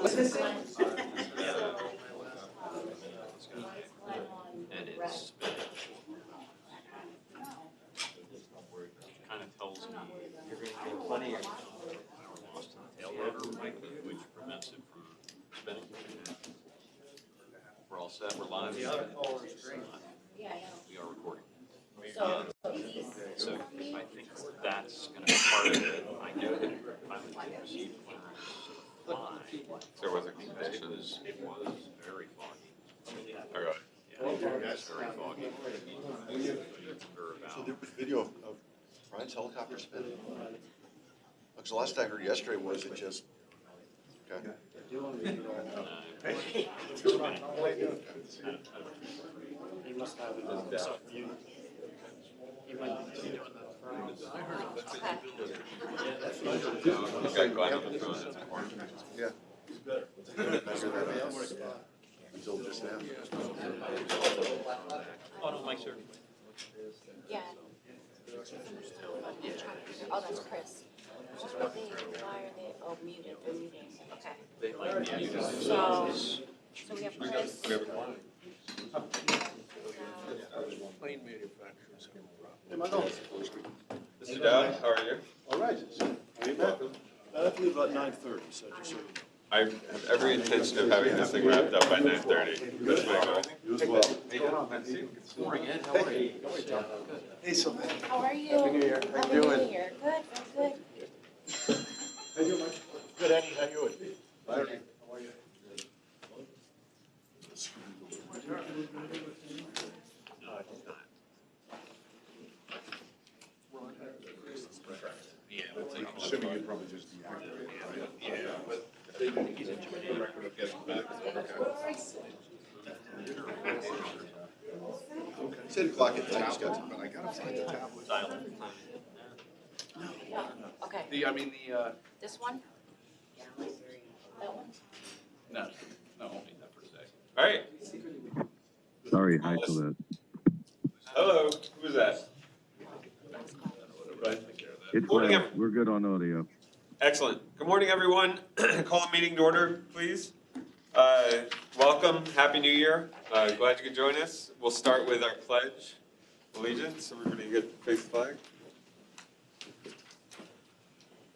And it's kind of tells me you're going to get plenty of power loss to the tail rotor, which prevents it from spinning. We're all set. We're live. The other caller is great. We are recording. So I think that's going to be part of it. I know that I would receive live. There was a condition. It was very foggy. Okay. Yeah, it was very foggy. So there was video of Brian's helicopter spinning. Because the last I heard yesterday was it just, okay. He must have it. So he might be doing that. Okay, Glenn on the phone. That's important. Yeah. He's old just now. Oh, no, Mike, sir. Yeah. Oh, that's Chris. Why are they, oh, muted, they're muting, okay. They might be muted. So we have Chris. Plane manufacturers. Hey, Michael. Mr. Dowd, how are you? All right. Welcome. I have to leave about 9:30, so just so you know. I have every intention of having this thing wrapped up by 9:30. Good, You as well. Good morning, Ed. How are you? Hey, so. How are you? Happy New Year. How you doing? Happy New Year, good, good. How you doing, Mike? Good, Eddie. How you doing? Larry. How are you? Yeah, I'm assuming you'd probably just deactivate it, right? Yeah, but they didn't get into a record of getting back. Okay. It's 8 o'clock at night, just got to, but I gotta find the tablet. Okay, The this one? That one? No, I won't need that for today. All right. Sorry, hi to that. Hello, who is that? It's Morning, well, we're good on audio. Excellent. Good morning, everyone. Call the meeting to order, please. Welcome, Happy New Year. Glad you could join us. We'll start with our pledge allegiance. Everybody get face the flag.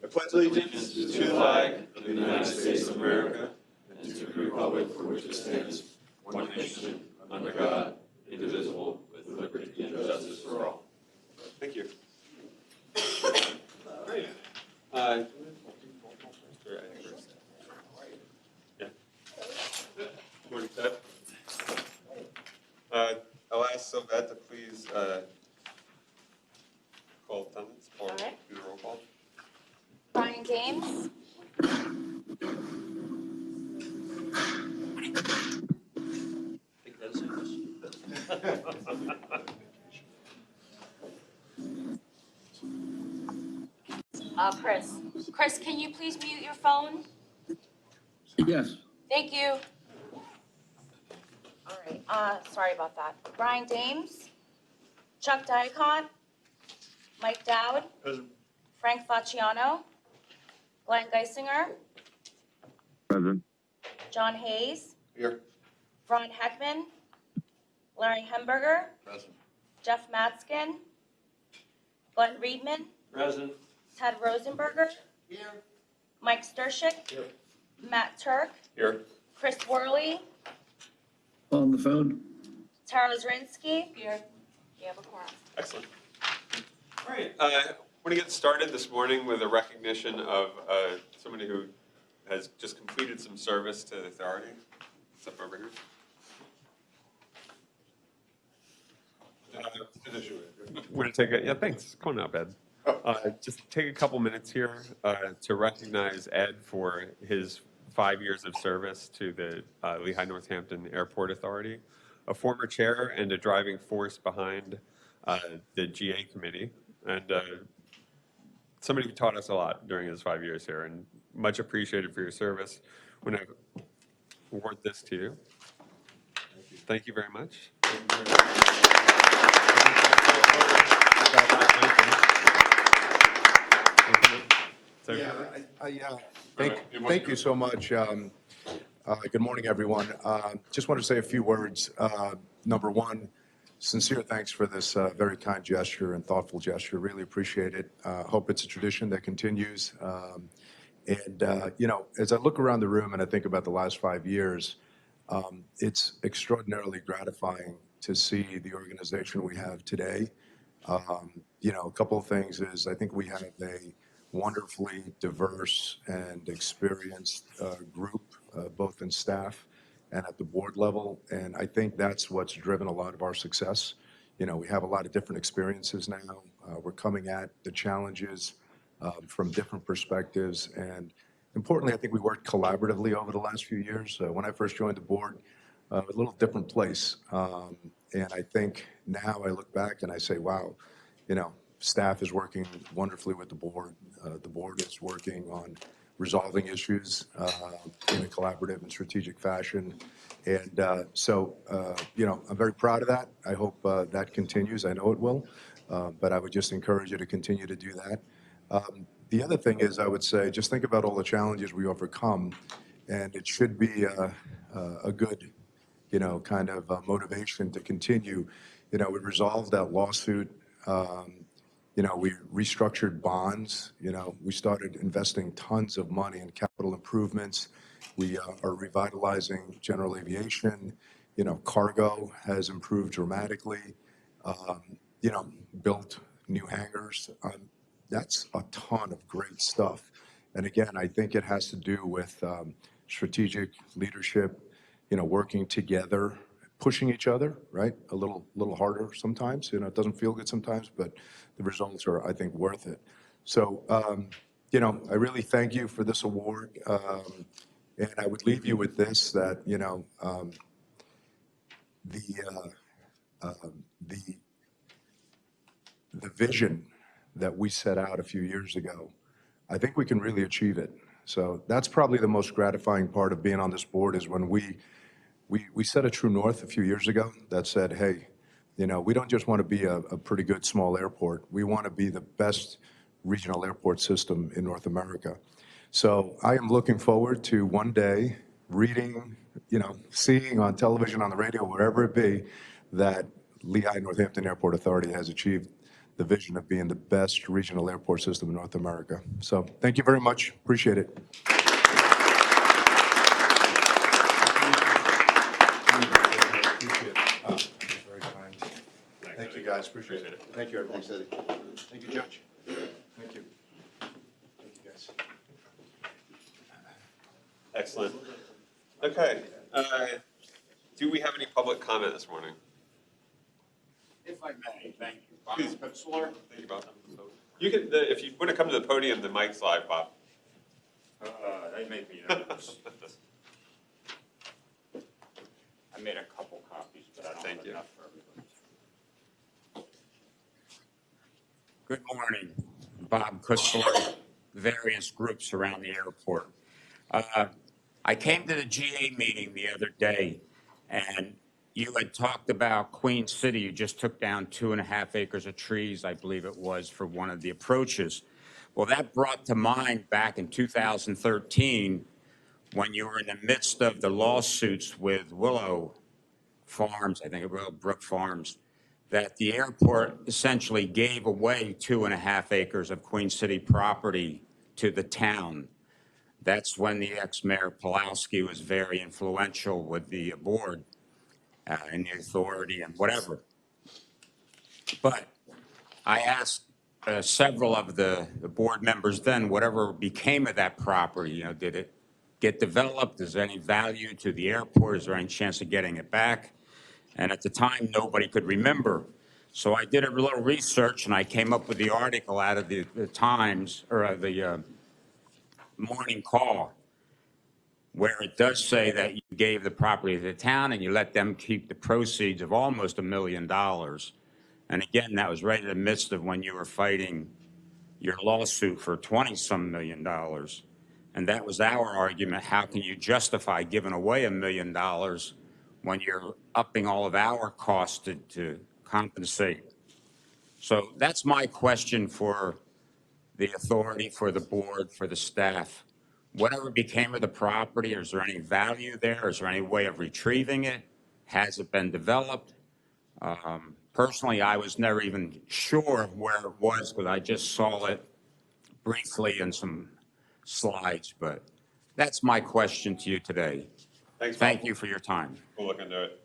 I pledge allegiance to the flag of the United States of America and to the republic for which it stands, one nation, under God, indivisible, with liberty and justice for all. Thank you. Great. Yeah. Morning, Ted. I'll ask Sylvette to please call attendance or All right. do the roll call. Brian James. Chris. Chris, can you please mute your phone? Yes. Thank you. All right, sorry about that. Brian Dames, Chuck Diacon, Mike Dowd, Frank Facciano, Glenn Geisinger, Present. John Hayes, Here. Ron Heckman, Larry Hemberger, Present. Jeff Matskin, Glenn Reedman, Present. Ted Rosenberger, Here. Mike Stershik, Here. Matt Turk, Here. Chris Worley, On the phone? Tara Zrinsky. Here. You have a quorum. Excellent. All right. I want to get started this morning with a recognition of somebody who has just completed some service to the authority. Step over here. We're going to take a, yeah, thanks. Come on up, Ed. Just take a couple minutes here to recognize Ed for his 5 years of service to the Lehigh Northampton Airport Authority, a former chair and a driving force behind the GA committee, and somebody who taught us a lot during his 5 years here, and much appreciated for your service. I'm going to award this to you. Thank you very much. Thank you so much. Good morning, everyone. Just want to say a few words. Number one, sincere thanks for this very kind gesture and thoughtful gesture. Really appreciate it. Hope it's a tradition that continues. As I look around the room and I think about the last 5 years, it's extraordinarily gratifying to see the organization we have today. A couple of things is I think we have a wonderfully diverse and experienced group, both in staff and at the board level. And I think that's what's driven a lot of our success. We have a lot of different experiences now. We're coming at the challenges from different perspectives. And importantly, I think we worked collaboratively over the last few years. When I first joined the board, a little different place. And I think now I look back and I say, wow, staff is working wonderfully with the board. The board is working on resolving issues in a collaborative and strategic fashion. And I'm very proud of that. I hope that continues. I know it will. But I would just encourage you to continue to do that. The other thing is, I would say, just think about all the challenges we overcome, and it should be a good, kind of motivation to continue. We resolved that lawsuit. We restructured bonds. We started investing tons of money in capital improvements. We are revitalizing general aviation. Cargo has improved dramatically. Built new hangars. That's a ton of great stuff. And again, I think it has to do with strategic leadership, working together, pushing each other, right? A little harder sometimes. It doesn't feel good sometimes, but the results are, I think, worth it. So, I really thank you for this award. And I would leave you with this, that, the vision that we set out a few years ago, I think we can really achieve it. So that's probably the most gratifying part of being on this board, is when we set a true north a few years ago that said, hey, we don't just want to be a pretty good small airport. We want to be the best regional airport system in North America. So I am looking forward to one day reading, seeing on television, on the radio, wherever it be, that Lehigh Northampton Airport Authority has achieved the vision of being the best regional airport system in North America. So thank you very much. Appreciate it. Very kind. Thank you, guys. Appreciate it. Thank you, everyone. Thanks, Eddie. Thank you, Judge. Thank you. Thank you, guys. Excellent. Okay. Do we have any public comment this morning? If I may, thank you. Bob Spitzler. Thank you, Bob. You can, if you want to come to the podium, the mic's live, Bob. They made me nervous. I made a couple copies, but I don't Thank have you. enough for everybody. Good morning, Bob Kutzler, various groups around the airport. I came to the GA meeting the other day, and you had talked about Queen City. You just took down 2.5 acres of trees, I believe it was, for one of the approaches. Well, that brought to mind back in 2013, when you were in the midst of the lawsuits with Willow Farms, I think it was Willowbrook Farms, that the airport essentially gave away 2.5 acres of Queen City property to the town. That's when the ex-mayor Pulowski was very influential with the board and the authority and whatever. But I asked several of the board members then, whatever became of that property, did it get developed? Is there any value to the airport? Is there any chance of getting it back? And at the time, nobody could remember. So I did a little research, and I came up with the article out of the Times, or the Morning Call, where it does say that you gave the property to the town and you let them keep the proceeds of almost $1 million. And again, that was right in the midst of when you were fighting your lawsuit for 20-some million dollars. And that was our argument. How can you justify giving away $1 million when you're upping all of our costs to compensate? So that's my question for the authority, for the board, for the staff. whatever became of the property, is there any value there? Is there any way of retrieving it? Has it been developed? Personally, I was never even sure of where it was, but I just saw it briefly in some slides. But that's my question to you today. Thanks, Bob. Thank you for your time. We'll look into it.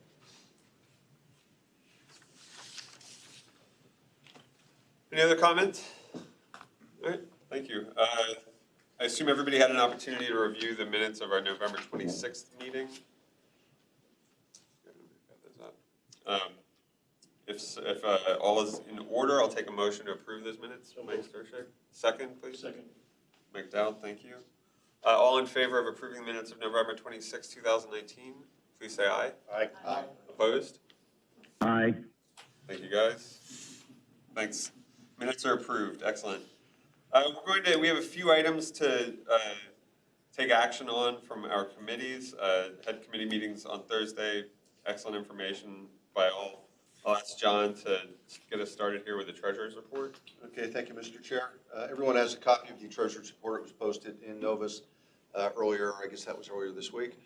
Any other comments? All right, thank you. I assume everybody had an opportunity to review the minutes of our November 26th meeting. If all is in order, I'll take a motion to approve those minutes. Mike Sturshik, second, please. Second. Mike Dowd, thank you. All in favor of approving the minutes of November 26, 2019, please say aye. Aye. Aye. Opposed? Aye. Thank you, guys. Thanks. Minutes are approved. Excellent. We have a few items to take action on from our committees. Had committee meetings on Thursday. Excellent information by all. I'll ask John to get us started here with the treasurer's report. Okay, thank you, Mr. Chair. Everyone has a copy of the treasurer's report. It was posted in Novus earlier, I guess that was earlier this week.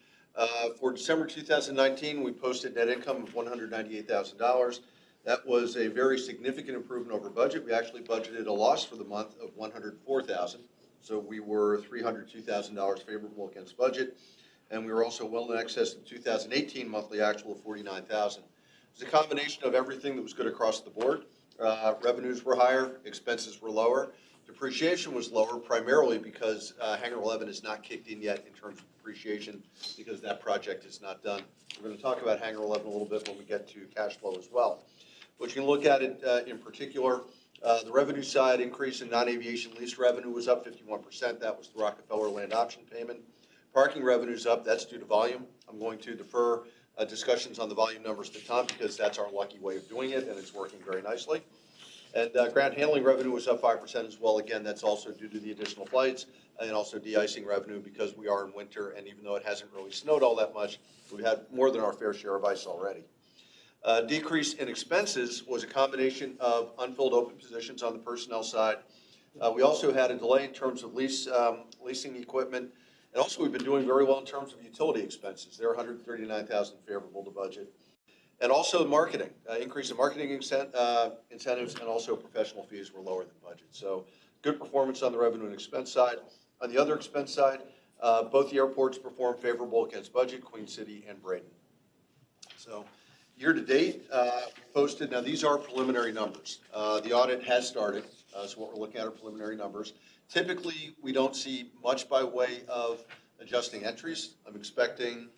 For December 2019, we posted net income of $198,000. That was a very significant improvement over budget. We actually budgeted a loss for the month of $104,000. So we were $302,000 favorable against budget. And we were also well in excess of 2018 monthly actual of $49,000. It was a combination of everything that was good across the board. Revenues were higher, expenses were lower. Depreciation was lower primarily because Hangar 11 is not kicked in yet in terms of depreciation because that project is not done. We're going to talk about Hangar 11 a little bit when we get to cash flow as well. But you can look at it in particular. The revenue side increase in non-aviation lease revenue was up 51%. That was the Rockefeller land option payment. Parking revenue's up. That's due to volume. I'm going to defer discussions on the volume numbers to Tom because that's our lucky way of doing it, and it's working very nicely. And ground handling revenue was up 5% as well. Again, that's also due to the additional flights and also de-icing revenue because we are in winter, and even though it hasn't really snowed all that much, we've had more than our fair share of ice already. Decrease in expenses was a combination of unfilled open positions on the personnel side. We also had a delay in terms of leasing equipment. And also, we've been doing very well in terms of utility expenses. They're $139,000 favorable to budget. And also marketing, increase in marketing incentives and also professional fees were lower than budget. So good performance on the revenue and expense side. On the other expense side, both the airports performed favorable against budget, Queen City and Braden. So year to date, we posted, now these are preliminary numbers. The audit has started, so what we're looking at are preliminary numbers. Typically, we don't see much by way of adjusting entries. I'm expecting,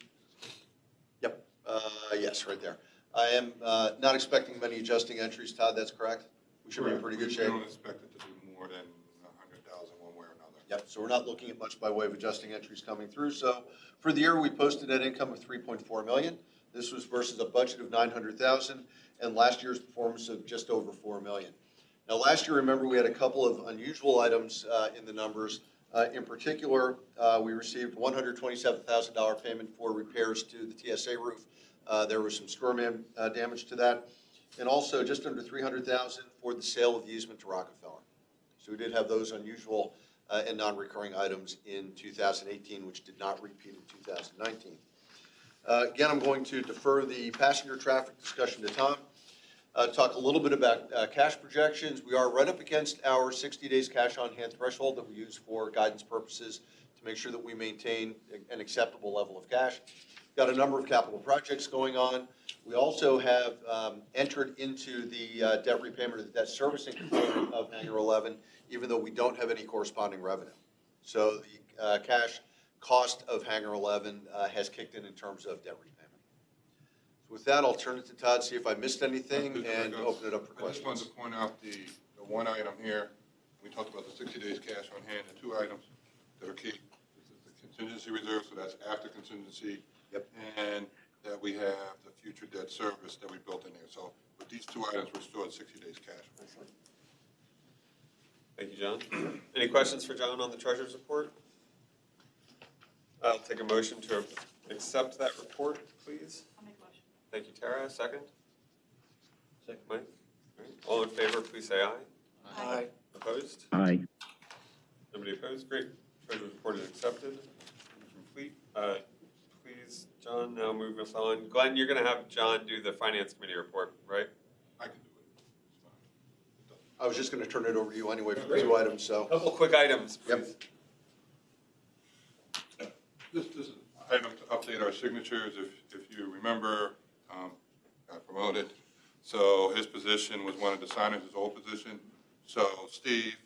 yes, right there. I am not expecting many adjusting entries, Todd, that's correct? We should be in pretty good shape. We don't expect it to be more than 100,000 one way or another. Yep, so we're not looking at much by way of adjusting entries coming through. So for the year, we posted net income of $3.4 million. This was versus a budget of $900,000 and last year's performance of just over $4 million. Now, last year, remember, we had a couple of unusual items in the numbers. In particular, we received $127,000 payment for repairs to the TSA roof. There was some squirman damage to that. And also just under $300,000 for the sale of the easement to Rockefeller. So we did have those unusual and non-recurring items in 2018, which did not repeat in 2019. Again, I'm going to defer the passenger traffic discussion to Tom. Talk a little bit about cash projections. We are right up against our 60 days cash on hand threshold that we use for guidance purposes to make sure that we maintain an acceptable level of cash. Got a number of capital projects going on. We also have entered into the debt repayment or the debt servicing component of Hangar 11, even though we don't have any corresponding revenue. So the cash cost of Hangar 11 has kicked in terms of debt repayment. So with that, I'll turn it to Todd, see if I missed anything, and open it up for I just wanted questions. to point out the one item here. We talked about the 60 days cash on hand, the two items that are key. This is the contingency reserve, so that's after contingency. Yep. And that we have the future debt service that we built in there. So with these two items, we're still at 60 days cash. Thank you, John. Any questions for John on the treasurer's report? I'll take a motion to accept that report, please. I'll make a motion. Thank you, Tara. Second? Second. Mike? All right. All in favor, please say aye. Aye. Opposed? Aye. Nobody opposed? Great. Treasurer's report is accepted, complete. Please, John, now move us on. Glenn, you're going to have John do the Finance Committee report, right? I can do it. It's fine. I was just going to turn it over to you anyway for the 2 items, so. Couple quick items, Yep. please. This is an item to update our signatures. If you remember, got promoted. So his position was one of the signers, his old position. So Steve,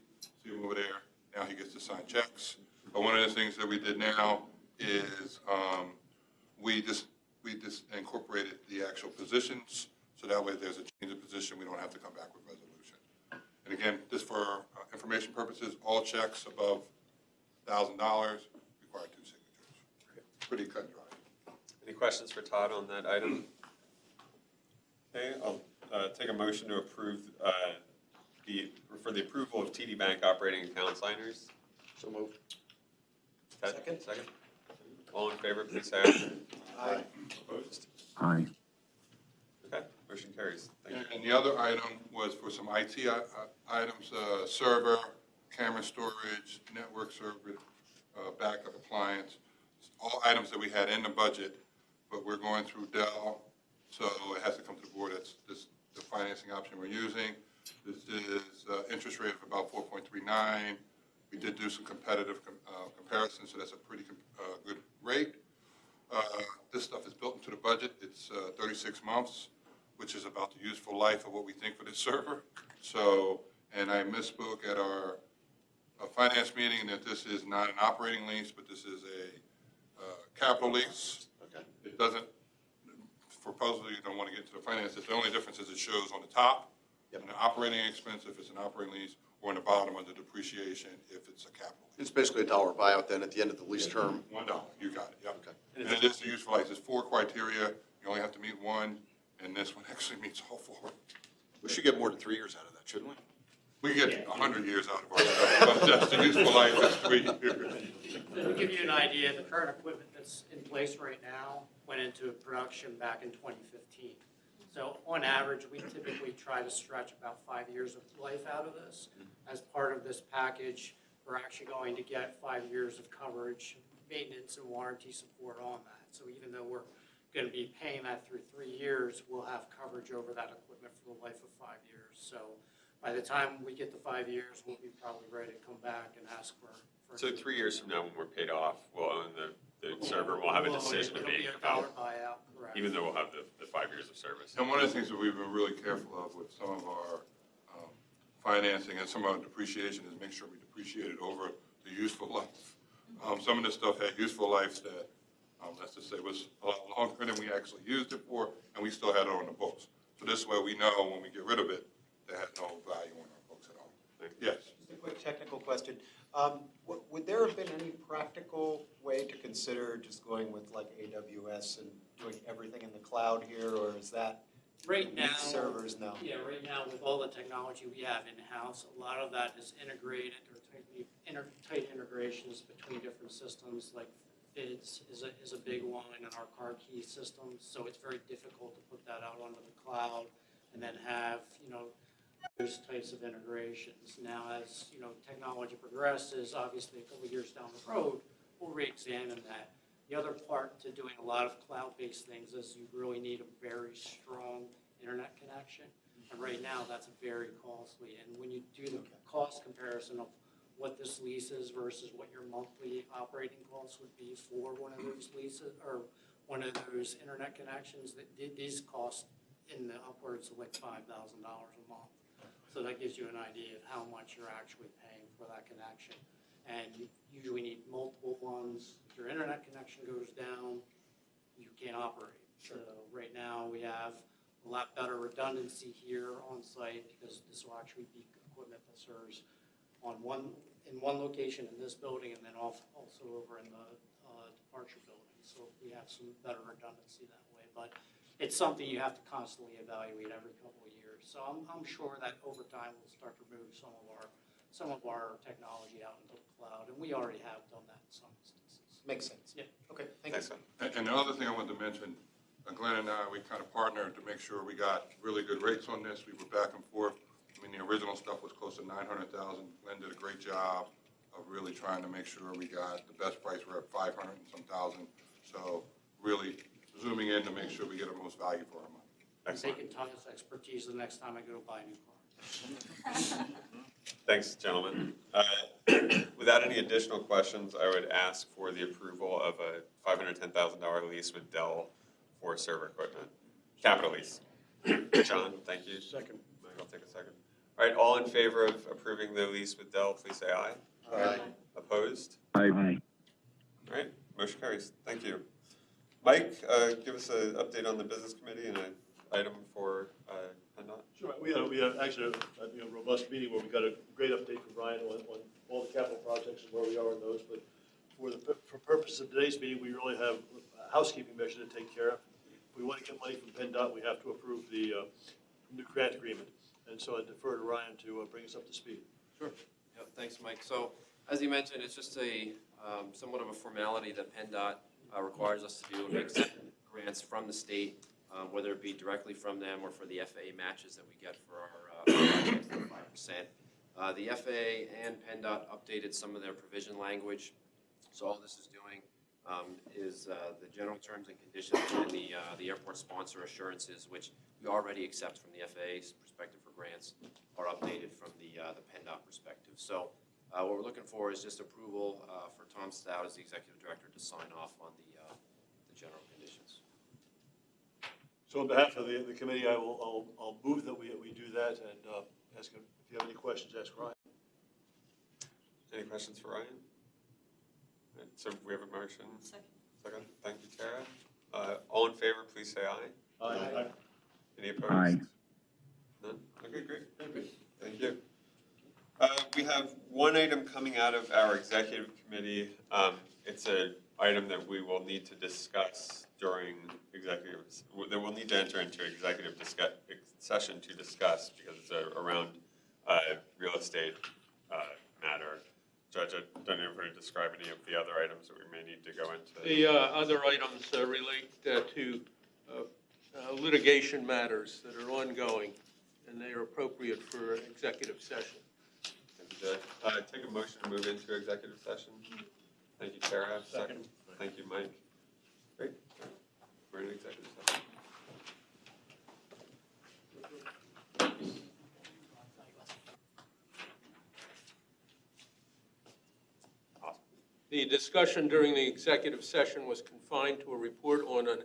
see him over there, now he gets to sign checks. But one of the things that we did now is we just incorporated the actual positions. So that way, if there's a change of position, we don't have to come back with resolution. And again, just for information purposes, all checks above $1,000 require 2 signatures. Pretty cut and dry. Any questions for Todd on that item? Okay, I'll take a motion to approve for the approval of TD Bank operating account signers. So moved. Ted, second. All in favor, please say aye. Aye. Opposed? Aye. Okay, motion carries. Thank you. And the other item was for some IT items, server, camera storage, network server, backup appliance, all items that we had in the budget, but we're going through Dell, so it has to come to the board. That's the financing option we're using. This is interest rate of about 4.39. We did do some competitive comparisons, so that's a pretty good rate. This stuff is built into the budget. It's 36 months, which is about the useful life of what we think for this server. So, and I misspoke at our finance meeting that this is not an operating lease, but this is a capital lease. Okay. It doesn't, for puzzle, you don't want to get into the finances. The only difference is it shows on the top, Yep. in the operating expense if it's an operating lease, or in the bottom under depreciation if it's a capital lease. It's basically a dollar buyout then at the end of the lease term. $1, you got it, yep. Okay. And it is the useful life. There's 4 criteria. You only have to meet 1, and this one actually meets all 4. We should get more than 3 years out of that, shouldn't we? We get 100 years out of our stuff, but that's the useful life is 3 years. To give you an idea, the current equipment that's in place right now went into production back in 2015. So on average, we typically try to stretch about 5 years of life out of this. As part of this package, we're actually going to get 5 years of coverage, maintenance and warranty support on that. So even though we're going to be paying that through 3 years, we'll have coverage over that equipment for the life of 5 years. So by the time we get to 5 years, we'll be probably ready to come back and ask for. So 3 years from now, when we're paid off, we'll own the server, we'll have a decision to It'll make be a dollar about, buyout, correct. even though we'll have the 5 years of service. And one of the things that we've been really careful of with some of our financing and some of our depreciation is make sure we depreciate it over the useful life. Some of this stuff had useful lives that, let's just say, was a lot longer than we actually used it for, and we still had it on the books. So this way we know when we get rid of it, it had no value on our books at all. Yes. Just a quick technical question. Would there have been any practical way to consider just going with like AWS and doing everything in the cloud here, or is that Right now, servers now? yeah, right now with all the technology we have in-house, a lot of that is integrated or tight integrations between different systems, like FIDS is a big one in our car key systems, so it's very difficult to put that out onto the cloud and then have, those types of integrations. Now, as, technology progresses, obviously a couple of years down the road, we'll re-examine that. The other part to doing a lot of cloud-based things is you really need a very strong internet connection. And right now, that's very costly. And when you do the cost comparison of what this lease is versus what your monthly operating costs would be for one of those leases or one of those internet connections, these cost in the upwards of like $5,000 a month. So that gives you an idea of how much you're actually paying for that connection. And you usually need multiple ones. If your internet connection goes down, you can't operate. So right now we have a lot better redundancy here on site because this will actually be equipment that serves in one location in this building and then also over in the departure building. So we have some better redundancy that way. But it's something you have to constantly evaluate every couple of years. So I'm sure that over time we'll start to move some of our technology out into the cloud, and we already have done that in some instances. Makes sense. Yeah. Okay, thank you. And the other thing I wanted to mention, Glenn and I, we kind of partnered to make sure we got really good rates on this. We were back and forth. I mean, the original stuff was close to $900,000. Glenn did a great job of of really trying to make sure we got the best price. We're at 500 and some thousand. So really zooming in to make sure we get the most value for our money. I'm taking Tom's expertise the next time I go to buy a new car. Thanks, gentlemen. Without any additional questions, I would ask for the approval of a $510,000 lease with Dell for server equipment. Capital lease. John, thank you. Second. Mike, I'll take a second. All right, all in favor of approving the lease with Dell, please say aye. Aye. Opposed? Aye. All right, motion carries. Thank you. Mike, give us an update on the business committee and an item for PennDOT. Sure, we had actually a robust meeting where we got a great update from Ryan on all the capital projects and where we are in those, but for purposes of today's meeting, we really have a housekeeping measure to take care of. If we want to get money from PennDOT, we have to approve the new grant agreement, and so I defer to Ryan to bring us up to speed. Sure. Yeah, thanks, Mike. So, as you mentioned, it's just a somewhat of a formality that PennDOT requires us to do and accept grants from the state, whether it be directly from them or for the FAA matches that we get for our projects, the 5%. The FAA and PennDOT updated some of their provision language. So all this is doing is the general terms and conditions and the airport sponsor assurances, which we already accept from the FAA's perspective for grants, are updated from the PennDOT perspective. So what we're looking for is just approval for Tom Stout as the executive director to sign off on the general conditions. So on behalf of the committee, I'll move that we do that, and ask him, if you have any questions, ask Ryan. Any questions for Ryan? All right, so we have a motion. Second. Thank you, Tara. All in favor, please say aye. Aye. Any opposed? Aye. None? Okay, great. Thank you. We have one item coming out of our executive committee. It's an item that we will need to discuss during executives, that we'll need to enter into executive session to discuss because it's around real estate matter. Judge, I don't know if we're going to describe any of the other items that we may need to go into. The other items relate to litigation matters that are ongoing, and they are appropriate for executive session. Thank you, Judge. Take a motion to move into executive session. Thank you, Tara. Second. Thank you, Mike. Great. We're in executive session. The discussion during the executive session was confined to a report on a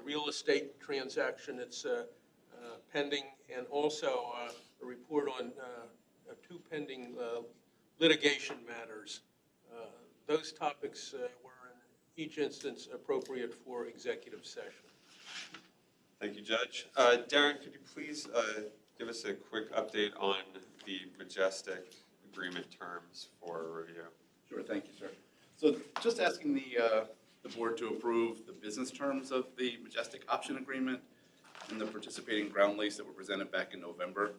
real estate transaction that's pending, and also a report on two pending litigation matters. Those topics were in each instance appropriate for executive session. Thank you, Judge. Darren, could you please give us a quick update on the Majestic agreement terms for review? Sure, thank you, sir. So just asking the board to approve the business terms of the Majestic option agreement and the participating ground lease that were presented back in November.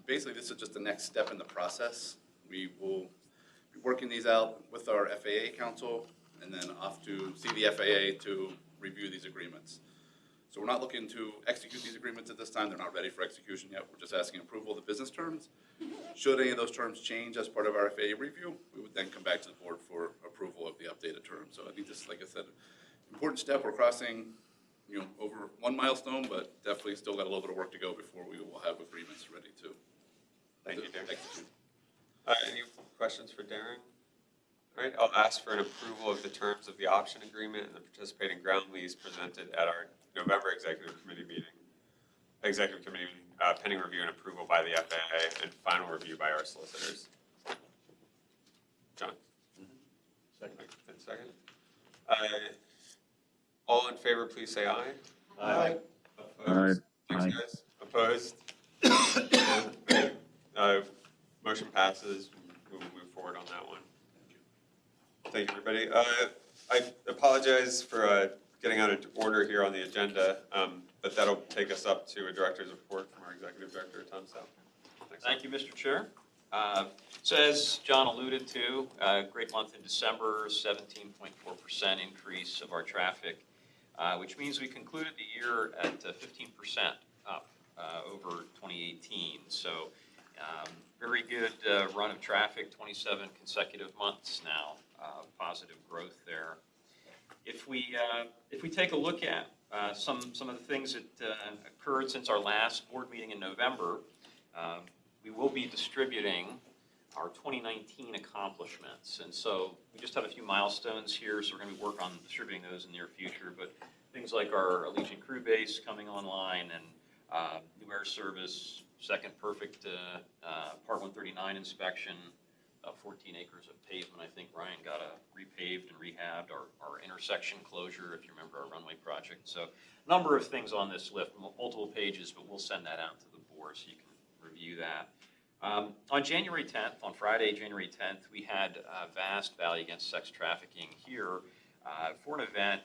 Basically, this is just the next step in the process. We will be working these out with our FAA counsel and then off to see the FAA to review these agreements. So we're not looking to execute these agreements at this time. They're not ready for execution yet. We're just asking approval of the business terms. Should any of those terms change as part of our FAA review, we would then come back to the board for approval of the updated terms. So I think this, like I said, important step. We're crossing, over one milestone, but definitely still got a little bit of work to go before we will have agreements ready to Thank you, Darren. execute. Any questions for Darren? All right, I'll ask for an approval of the terms of the option agreement and the participating ground lease presented at our November executive committee meeting. Executive committee meeting, pending review and approval by the FAA and final review by our solicitors. John? Second. Second. All in favor, please say aye. Aye. Opposed? Aye. Thanks, guys. Opposed? Motion passes. We'll move forward on that one. Thank you, everybody. I apologize for getting out of order here on the agenda, but that'll take us up to a director's report from our executive director, Tom Stout. Thank you, Mr. Chair. So as John alluded to, great month in December, 17.4% increase of our traffic, which means we concluded the year at 15% up over 2018. So Very good run of traffic, 27 consecutive months now, positive growth there. If we take a look at some of the things that occurred since our last board meeting in November, we will be distributing our 2019 accomplishments. And so we just have a few milestones here, so we're going to work on distributing those in the near future. But things like our Allegiant Crew Base coming online and new air service, second perfect Part 139 inspection, 14 acres of pavement. I think Ryan got repaved and rehabbed. Our intersection closure, if you remember our runway project. So a number of things on this list, multiple pages, but we'll send that out to the board so you can review that. On January 10th, on Friday, January 10th, we had Vast Valley Against Sex Trafficking here for an event.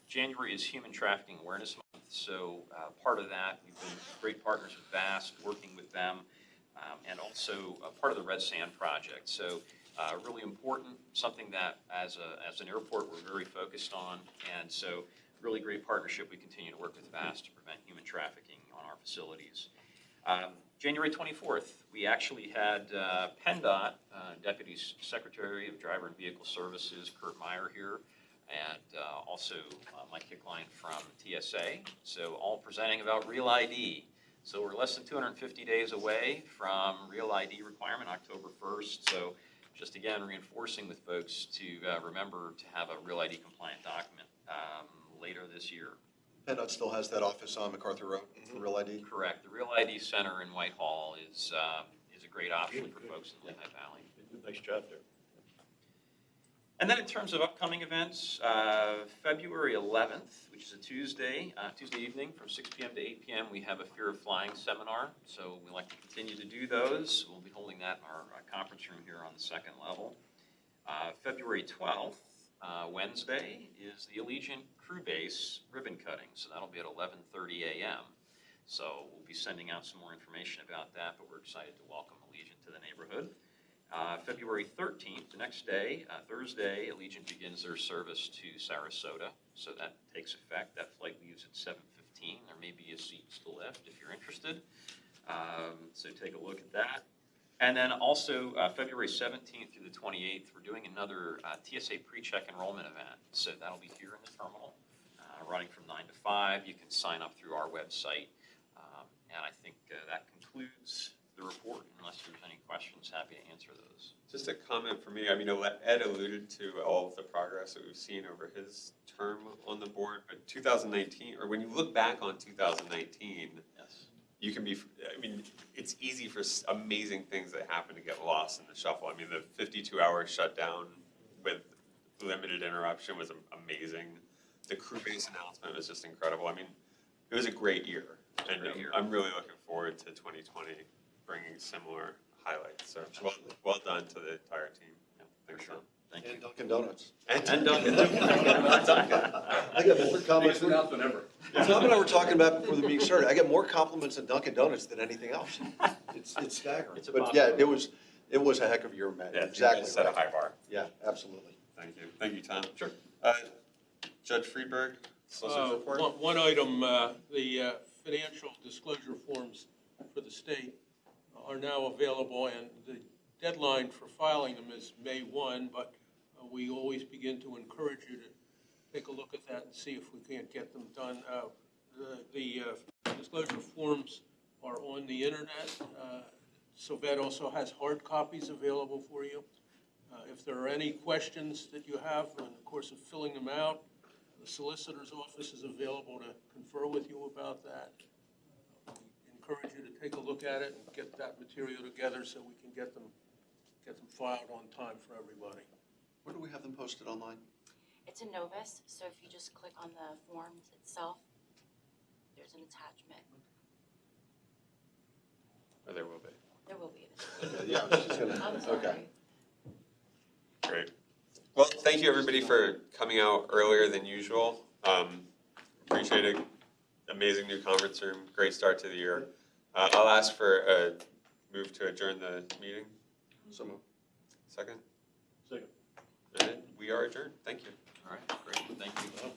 January is Human Trafficking Awareness Month, so part of that, we've been great partners with Vast, working with them, and also part of the Red Sand Project. So really important, something that as an airport we're very focused on, and so really great partnership. We continue to work with Vast to prevent human trafficking on our facilities. January 24th, we actually had PennDOT, Deputy Secretary of Driver and Vehicle Services, Kurt Meyer here, and also Mike Kickline from TSA. So all presenting about Real ID. So we're less than 250 days away from Real ID requirement, October 1st. So just again, reinforcing with folks to remember to have a Real ID compliant document later this year. PennDOT still has that office on MacArthur Road for Real ID? Correct. The Real ID Center in Whitehall is a great option for folks in Lehigh Valley. Nice job there. And then in terms of upcoming events, February 11th, which is a Tuesday evening from 6 p.m. to 8 p.m., we have a Fear of Flying seminar. So we like to continue to do those. We'll be holding that in our conference room here on the second level. February 12th, Wednesday, is the Allegiant Crew Base ribbon cutting. So that'll be at 11:30 a.m. So we'll be sending out some more information about that, but we're excited to welcome Allegiant to the neighborhood. February 13th, the next day, Thursday, Allegiant begins their service to Sarasota. So that takes effect. That flight leaves at 7:15. There may be a seat still left if you're interested. So take a look at that. And then also February 17th through the 28th, we're doing another TSA pre-check enrollment event. So that'll be here in the terminal, running from 9 to 5. You can sign up through our website. And I think that concludes the report. Unless there's any questions, happy to answer those. Just a comment for me. I mean, Ed alluded to all of the progress that we've seen over his term on the board, but 2019, or when you look back on 2019, Yes. you can be, I mean, it's easy for amazing things that happen to get lost in the shuffle. I mean, the 52-hour shutdown with limited interruption was amazing. The crew base announcement was just incredible. I mean, it was a great year. And I'm really looking forward to 2020 bringing similar highlights. So well done to the entire team. Yeah, thanks, Sean. Thank you. And Dunkin' Donuts. And Duncan. I got more comments. Biggest announcement ever. Tom and I were talking about before the meeting started. I get more compliments on Dunkin' Donuts than anything else. It's staggering. It's a But popular- yeah, it was a heck of a year, Matt. Yeah, Exactly. you guys set a right. high bar. Yeah, absolutely. Thank you. Thank you, Tom. Sure. Judge Friedberg, solicitor's report. One item, the financial disclosure forms for the state are now available, and the deadline for filing them is May 1, but we always begin to encourage you to take a look at that and see if we can't get them done. The disclosure forms are on the internet. Sovet also has hard copies available for you. If there are any questions that you have in the course of filling them out, the solicitor's office is available to confer with you about that. We encourage you to take a look at it and get that material together so we can get them filed on time for everybody. Where do we have them posted online? It's in Novus, so if you just click on the forms itself, there's an attachment. Or there will be. There will be. Yeah, I was just gonna, I'm sorry. okay. Great. Well, thank you everybody for coming out earlier than usual. Appreciate it. Amazing new conference room. Great start to the year. I'll ask for a move to adjourn the meeting. So moved. Second? Second. And we are adjourned. Thank you. All right, great. Thank you.